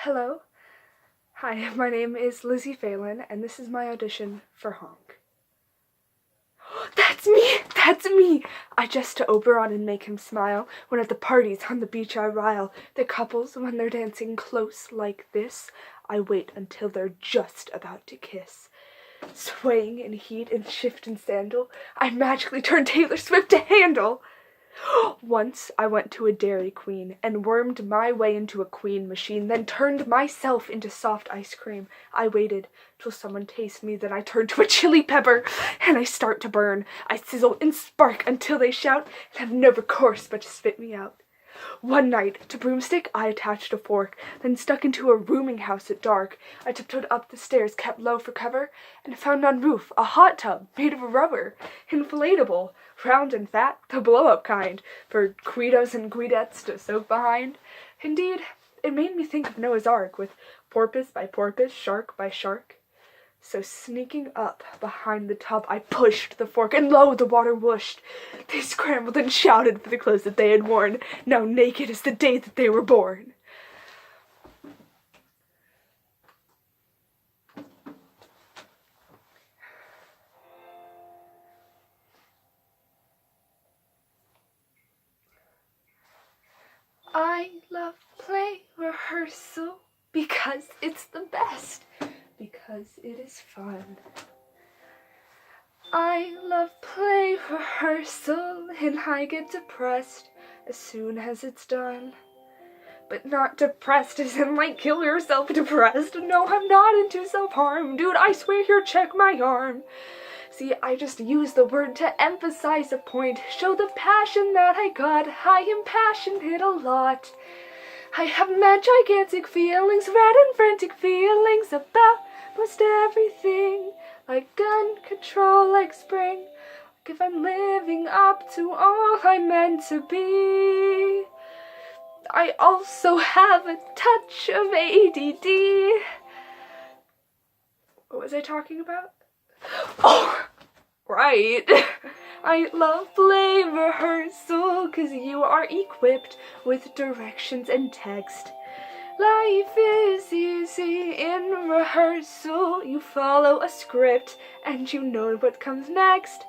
Hello. Hi, my name is Lizzie Phelan, and this is my audition for Honk. That's me! That's me! I jest to Oberon and make him smile, when at the parties on the beach I rile. The couples, when they're dancing close like this, I wait until they're just about to kiss. Swaying in heat and shift and sandal, I magically turn Taylor Swift to handle. Once I went to a Dairy Queen and wormed my way into a queen machine, then turned myself into soft ice cream. I waited till someone tastes me, then I turn to a chili pepper and I start to burn. I sizzle and spark until they shout and have no recourse but to spit me out. One night, to broomstick I attached a fork, then stuck into a rooming house at dark. I tiptoed up the stairs, kept low for cover, and found on roof a hot tub made of rubber, inflatable, round and fat, the blow-up kind, for Guidos and Guidettes to soak behind. Indeed, it made me think of Noah's Ark, with porpoise by porpoise, shark by shark. So sneaking up behind the tub, I pushed the fork, and lo, the water whooshed. They scrambled and shouted for the clothes that they had worn, now naked as the day that they were born. I love play rehearsal because it's the best, because it is fun. I love play rehearsal and I get depressed as soon as it's done. But not depressed as in like kill yourself depressed. No, I'm not into self-harm. Dude, I swear here, check my arm. See, I just use the word to emphasize a point, show the passion that I got. I am passionate a lot. I have mad gigantic feelings, red and frantic feelings about most everything. Like gun control, like spring, like if I'm living up to all I'm meant to be. I also have a touch of ADD. What was I talking about? Oh, right. I love play rehearsal 'cause you are equipped with directions and text. Life is easy in rehearsal. You follow a script and you know what comes next.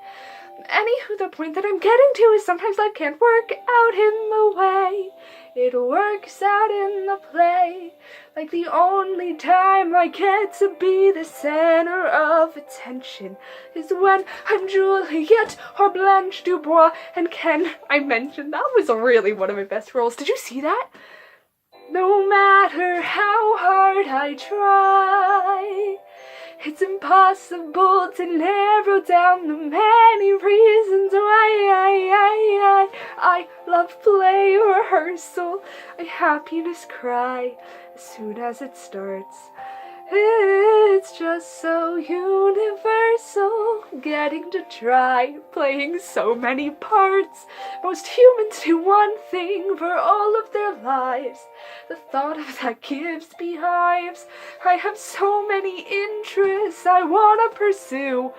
Anywho, the point that I'm getting to is sometimes life can't work out in the way it works out in the play. Like the only time I get to be the center of attention is when I'm Juliet or Blanche Dubois. And Ken, I mentioned that was really one of my best roles. Did you see that? No matter how hard I try, it's impossible to narrow down the many reasons why I love play rehearsal. A happiness cry as soon as it starts. It's just so universal, getting to try playing so many parts. Most humans do one thing for all of their lives. The thought of that gives me hives. I have so many interests I want to pursue.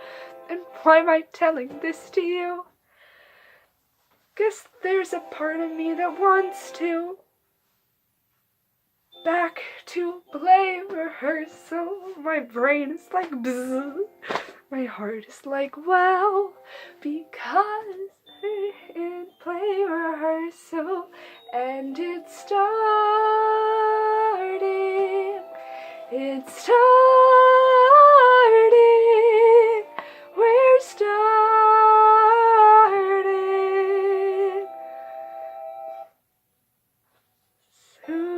And why am I telling this to you? Guess there's a part of me that wants to back to play rehearsal. My brain is like bzzz. My heart is like well, because in play rehearsal and it started. It started. We're starting soon.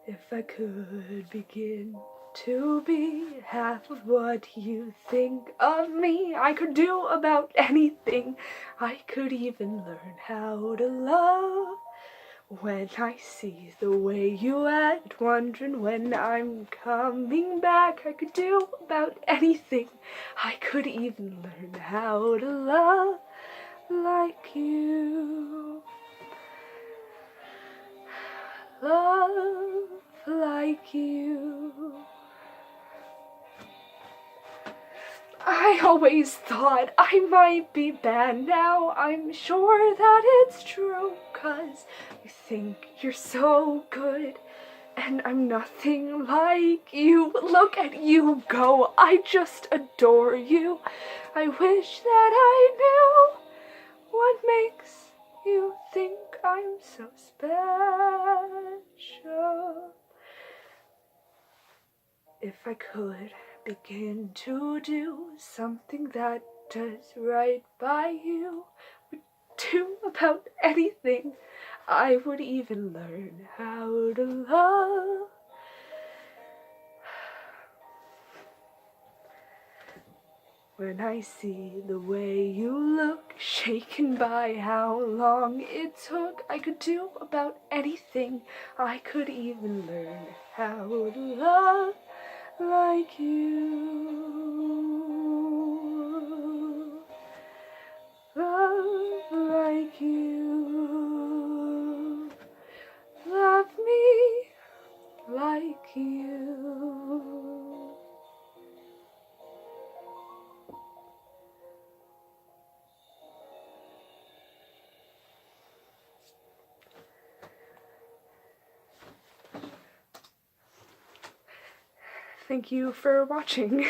If I could begin to be half of what you think of me, I could do about anything. I could even learn how to love. When I see the way you act, wondering when I'm coming back, I could do about anything. I could even learn how to love like you. I always thought I might be bad. Now I'm sure that it's true, 'cause you think you're so good and I'm nothing like you. Look at you go, I just adore you. I wish that I knew what makes you think I'm so special. If I could begin to do something that does right by you, would do about anything, I would even learn how to love. When I see the way you look, shaken by how long it took, I could do about anything. I could even learn how to love like you. Love like you. Love me like you. Thank you for watching.